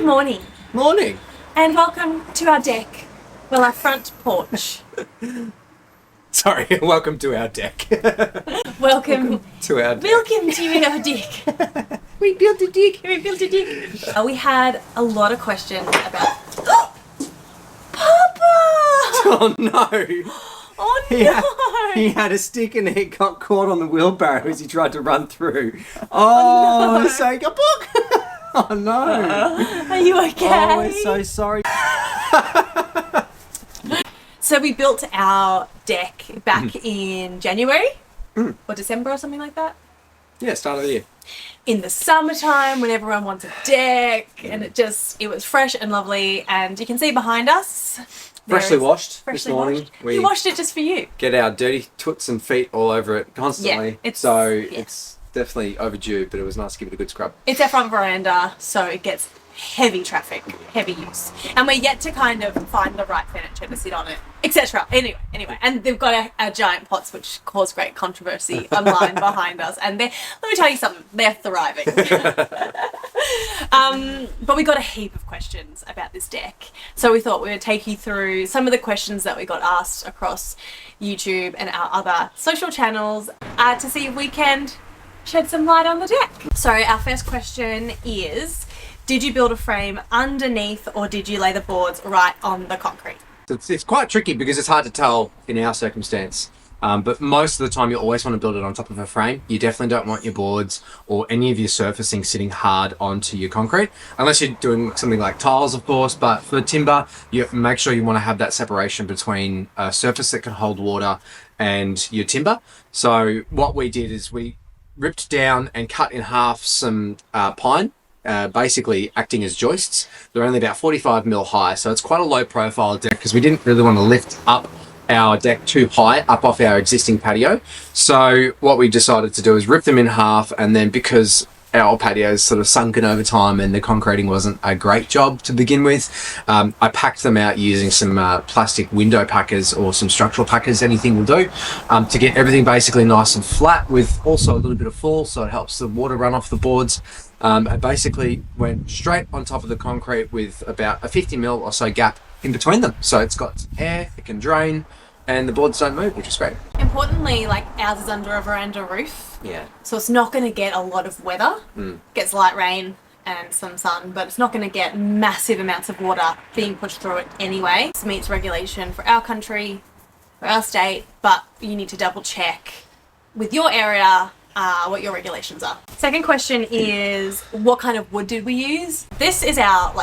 Good morning. Morning. And welcome to our deck. Well, our front porch. Sorry, welcome to our deck. Welcome to our deck. Welcome to our deck. We built a deck. We built a deck. We had a lot of questions about... Papa! Oh no. Oh no! He had a stick and it got caught on the wheelbarrow as he tried to run through. Oh, no. so go book. Oh no. Are you okay? Oh, we're so sorry. So we built our deck back in January or December or something like that. Yeah, start of the year. In the summertime when everyone wants a deck and it was fresh and lovely, and you can see behind us. Freshly washed this Freshly morning. washed. We washed it just for you. Get our dirty toots and feet all over it constantly. Yeah, it's definitely overdue, but it was nice to give it a good scrub. It's our front veranda, so it gets heavy traffic, heavy use. And we're yet to kind of find the right furniture to sit on it, etc. Anyway. And they've got our giant pots, which cause great controversy online behind us. And let me tell you something, they're thriving. But we got a heap of questions about this deck. So we thought we would take you through some of the questions that we got asked across YouTube and our other social channels to see if we can shed some light on the deck. So our first question is, did you build a frame underneath or did you lay the boards right on the concrete? It's quite tricky because it's hard to tell in our circumstance. But most of the time you always want to build it on top of a frame. You definitely don't want your boards or any of your surfacing sitting hard onto your concrete, unless you're doing something like tiles, of course. But for timber, you make sure you want to have that separation between a surface that can hold water and your timber. So what we did is we ripped down and cut in half some pine, basically acting as joists. They're only about 45 mil high, so it's quite a low profile deck because we didn't really want to lift up our deck too high up off our existing patio. So what we decided to do is rip them in half, and then because our patio is sort of sunken over time and the concreting wasn't a great job to begin with, I packed them out using some plastic window packers or some structural packers, anything will do, to get everything basically nice and flat with also a little bit of fall so it helps the water run off the boards. I basically went straight on top of the concrete with about a 50 mil or so gap in between them. So it's got air, it can drain, and the boards don't move, which is great. Importantly, like ours is under a veranda roof. Yeah. So it's not going to get a lot of weather. Gets light rain and some sun, but it's not going to get massive amounts of water being pushed through it anyway. This meets regulation for our country, for our state, but you need to double check with your area what your regulations are. Second question is, what kind of wood did we use? This is our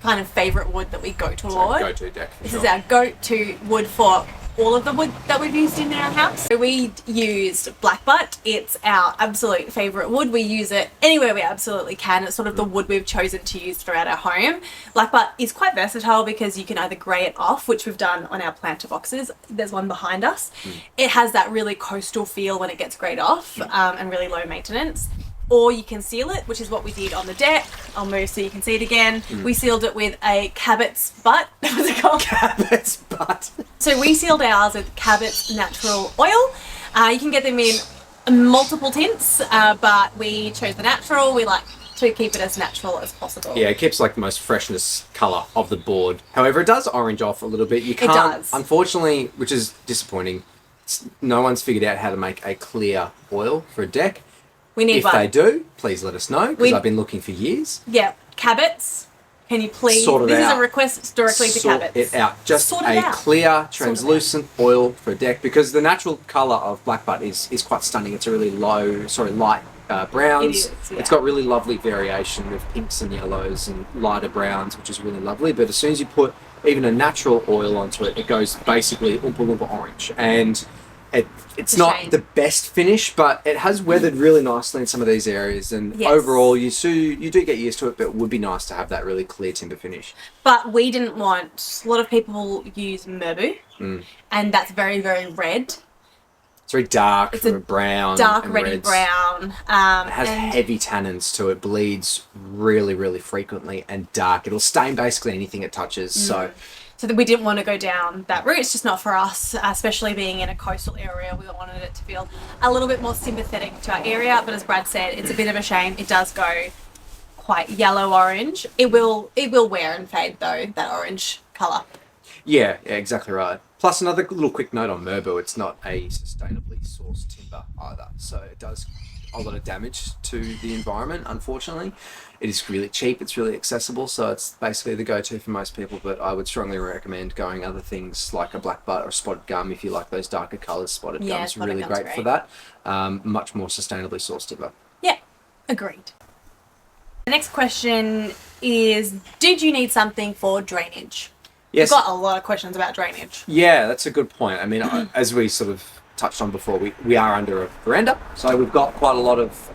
kind of favorite wood that we go toward. Go-to deck. This is our go-to wood for all of the wood that we've used in our house. So we used blackbutt. It's our absolute favorite wood. We use it anywhere we absolutely can. It's sort of the wood we've chosen to use throughout our home. Blackbutt is quite versatile because you can either grey it off, which we've done on our planter boxes. There's one behind us. It has that really coastal feel when it gets greyed off, and really low maintenance. Or you can seal it, which is what we did on the deck. I'll move so you can see it again. We sealed it with a Cabot's butt. What's it called? Cabot's butt. So we sealed ours with Cabot's natural oil. You can get them in multiple tints, but we chose the natural. We like to keep it as natural as possible. Yeah, it keeps like the most freshness colour of the board. However, it does orange off a little bit. You can't, it does. Unfortunately, which is disappointing, no one's figured out how to make a clear oil for a deck. We need one. If they do, please let us know, because I've been looking for years. Yeah, Cabot's. Can you please? Sort it this out. is a request directly to Cabot's. Sort it out. Just a clear, translucent oil for a deck, because the natural colour of blackbutt is quite stunning. It's a really light browns. It is, yeah. It's got really lovely variation with pinks and yellows and lighter browns, which is really lovely. But as soon as you put even a natural oil onto it, it goes basically oompa loompa orange. And it's not the best finish, but it has weathered really nicely in some of these areas, and overall you do get used to it, but it would be nice to have that really clear timber finish. But we didn't want, a lot of people use Merbu, and that's very, very red. It's very dark, it's a brown. Dark, reddy brown. It has heavy tannins to it, bleeds really, really frequently, and dark. It'll stain basically anything it touches, so that we didn't want to go down that route. It's just not for us, especially being in a coastal area. We wanted it to feel a little bit more sympathetic to our area, but as Brad said, it's a bit of a shame. It does go quite yellow orange. It will wear and fade though, that orange colour. Yeah, exactly right. Plus, another little quick note on Merbo, it's not a sustainably sourced timber either. So it does a lot of damage to the environment, unfortunately. It is really cheap, it's really accessible, so it's basically the go-to for most people, but I would strongly recommend going other things like a black butt or spotted gum if you like those darker colours. Spotted gum's really great for that. Much more sustainably sourced timber. Yeah, agreed. The next question is, did you need something for drainage? Yes. We've got a lot of questions about drainage. Yeah, that's a good point. I mean, as we sort of touched on before, we are under a veranda, so we've got quite a lot of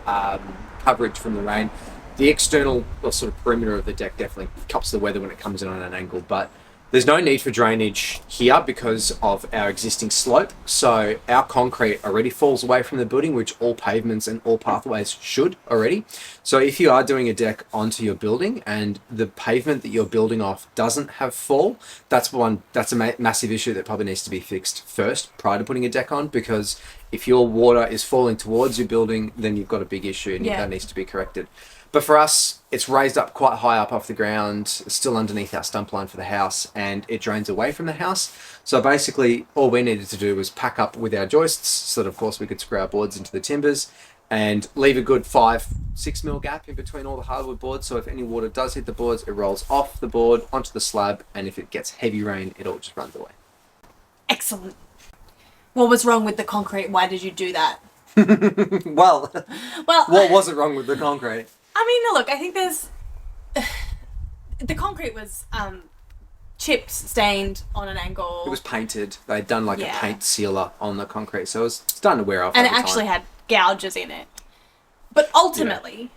coverage from the rain. The external or sort of perimeter of the deck definitely cops the weather when it comes in on an angle, but there's no need for drainage here because of our existing slope. So our concrete already falls away from the building, which all pavements and all pathways should already. So if you are doing a deck onto your building and the pavement that you're building off doesn't have fall, that's a massive issue that probably needs to be fixed first prior to putting a deck on, because if your water is falling towards your building, then you've got a big issue and that needs to be corrected. But for us, it's raised up quite high up off the ground, still underneath our stump line for the house, and it drains away from the house. So basically, all we needed to do was pack up with our joists, so that of course we could screw our boards into the timbers, and leave a good 5-6 mil gap in between all the hardwood boards. So if any water does hit the boards, it rolls off the board onto the slab, and if it gets heavy rain, it all just runs away. Excellent. What was wrong with the concrete? Why did you do that? Well, what wasn't wrong with the concrete? I mean, look, I think there's... the concrete was chipped, stained on an angle. It was painted. They'd done like a paint sealer on the concrete, so it was starting to wear off. And it actually had gouges in it. But ultimately,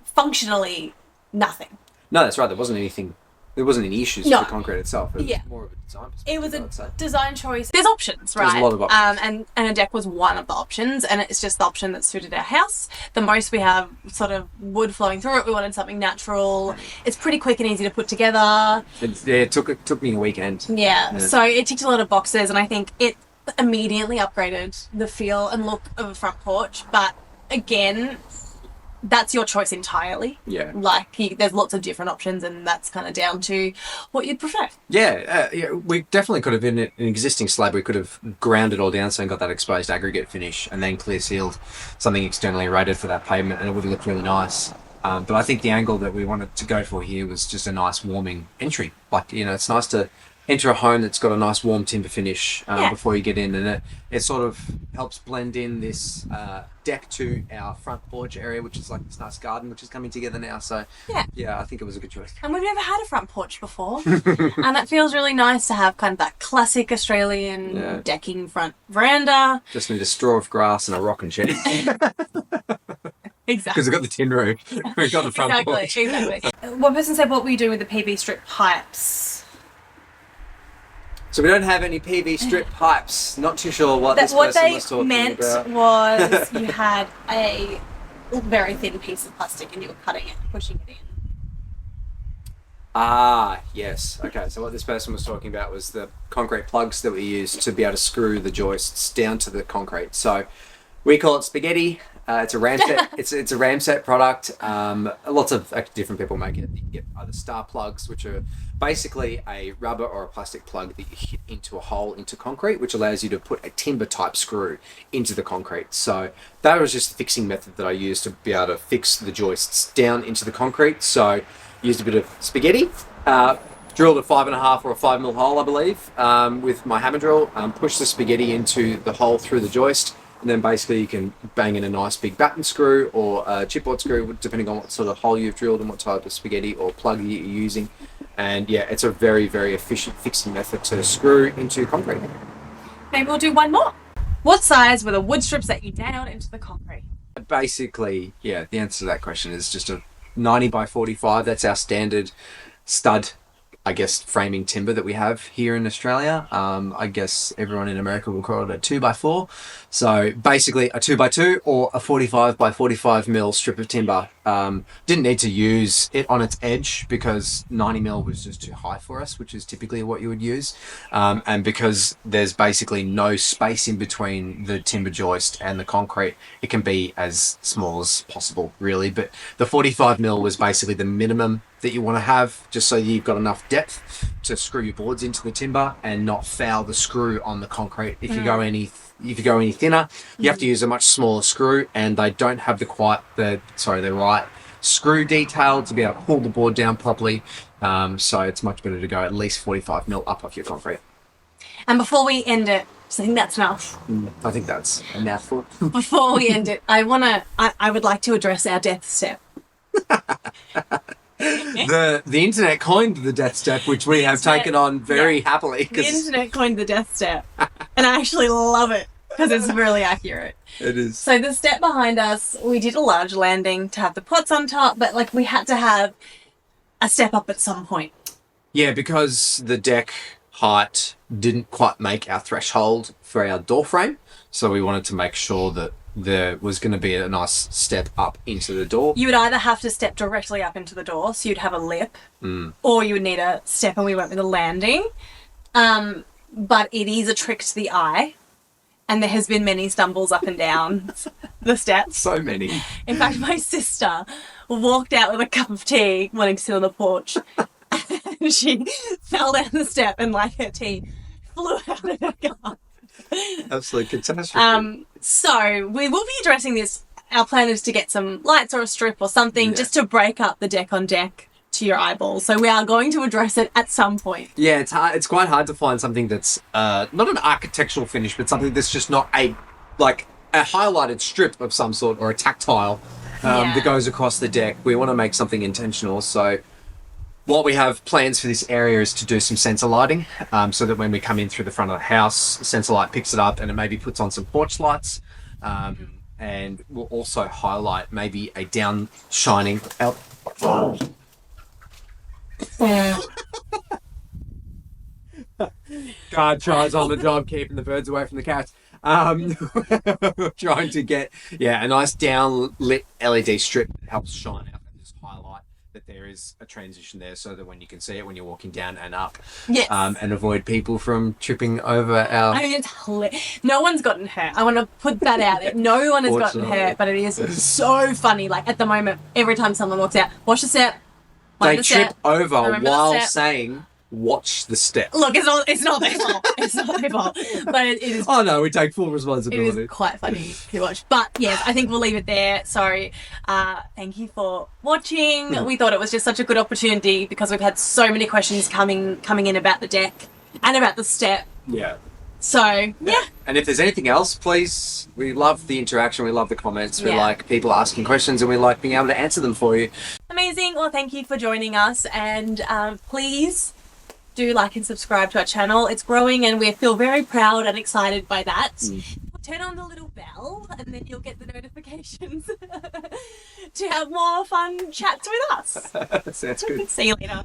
functionally, nothing. No, that's right. There wasn't any issues with the concrete itself. It was more of a design perspective. It was a design choice. There's options, right? There's a lot of options. And a deck was one of the options, and it's just the option that suited our house. The most we have sort of wood flowing through it. We wanted something natural. It's pretty quick and easy to put together. It took me a weekend. Yeah, so it ticked a lot of boxes, and I think it immediately upgraded the feel and look of a front porch. But again, that's your choice entirely. Yeah. Like, there's lots of different options, and that's kind of down to what you'd prefer. Yeah, we definitely could have, in an existing slab, we could have ground it all down so and got that exposed aggregate finish and then clear sealed something externally rated for that pavement, and it would have looked really nice. But I think the angle that we wanted to go for here was just a nice warming entry. Like, it's nice to enter a home that's got a nice warm timber finish before you get in, and it sort of helps blend in this deck to our front porch area, which is like this nice garden which is coming together now. So yeah, I think it was a good choice. And we've never had a front porch before, and it feels really nice to have kind of that classic Australian decking front veranda. Just need a straw of grass and a rocking chair. Exactly. Because we've got the tin roof. We've got the front porch. Exactly. One person said, what were you doing with the PV strip pipes? So we don't have any PV strip pipes. Not too sure what this person was talking about. What they meant was you had a very thin piece of plastic and you were cutting it, pushing it in. Ah, yes. Okay, so what this person was talking about was the concrete plugs that we use to be able to screw the joists down to the concrete. So we call it spaghetti. It's a ramset. it's a ramset product. Lots of different people make it. You can get either star plugs, which are basically a rubber or a plastic plug that you hit into a hole into concrete, which allows you to put a timber type screw into the concrete. So that was just the fixing method that I used to be able to fix the joists down into the concrete. So used a bit of spaghetti, drilled a 5.5 or a 5 mil hole, I believe, with my hammer drill, pushed the spaghetti into the hole through the joist. And then basically you can bang in a nice big batten screw or a chipboard screw, depending on what sort of hole you've drilled and what type of spaghetti or plug you're using. And yeah, it's a very, very efficient fixing method to screw into concrete. Maybe we'll do one more. What size were the wood strips that you nailed into the concrete? Basically, yeah, the answer to that question is just a 90 by 45. That's our standard stud I guess, framing timber that we have here in Australia. I guess everyone in America will call it a 2x4. So basically a 2x2 or a 45 by 45 mil strip of timber. Didn't need to use it on its edge because 90 mil was just too high for us, which is typically what you would use. And because there's basically no space in between the timber joist and the concrete, it can be as small as possible, really. But the 45 mil was basically the minimum that you want to have, just so you've got enough depth to screw your boards into the timber and not foul the screw on the concrete. If you go any thinner, you have to use a much smaller screw, and they don't have the right screw detail to be able to pull the board down properly. So it's much better to go at least 45 mil up off your concrete. And before we end it, so I think that's enough. I think that's a mouthful. Before we end it, I would like to address our death step. The internet coined the death step, which we have taken on very happily. The internet coined the death step, and I actually love it because it's really accurate. It is. So the step behind us, we did a large landing to have the pots on top, but like we had to have a step up at some point. Yeah, because the deck height didn't quite make our threshold for our door frame, so we wanted to make sure that there was going to be a nice step up into the door. You would either have to step directly up into the door, so you'd have a lip, or you would need a step, and we went with a landing. But it is a trick to the eye, and there has been many stumbles up and down the steps. So many. In fact, my sister walked out with a cup of tea, wanting to sit on the porch, and she fell down the step, and like her tea flew out of her cup. Absolute catastrophe. So we will be addressing this. Our plan is to get some lights or a strip or something just to break up the deck on deck to your eyeballs. So we are going to address it at some point. Yeah, it's hard. It's quite hard to find something that's not an architectural finish, but something that's just not a highlighted strip of some sort or a tactile that goes across the deck. We want to make something intentional. So what we have plans for this area is to do some sensor lighting, so that when we come in through the front of the house, sensor light picks it up and it maybe puts on some porch lights. And we'll also highlight maybe a down shining out. God tries on the job keeping the birds away from the cats. Trying to get a nice down lit LED strip that helps shine out and just highlight that there is a transition there, so that when you can see it when you're walking down and up, and avoid people from tripping over our. I mean, it's hilarious. No one's gotten hurt. I want to put that out there. No one has gotten hurt, but it is so funny. Like at the moment, every time someone walks out, watch the step. They trip over while saying, "Watch the step." Look, it's not their fault. It's not their fault. But it is. Oh no, we take full responsibility. It is quite funny to watch. But yes, I think we'll leave it there. So, thank you for watching. We thought it was just such a good opportunity because we've had so many questions coming in about the deck and about the step. Yeah. So, yeah. And if there's anything else, please, we love the interaction, we love the comments, we like people asking questions, and we like being able to answer them for you. Amazing. Well, thank you for joining us, and please do like and subscribe to our channel. It's growing and we feel very proud and excited by that. Turn on the little bell and then you'll get the notifications to have more fun chats with us. Sounds good. See you later.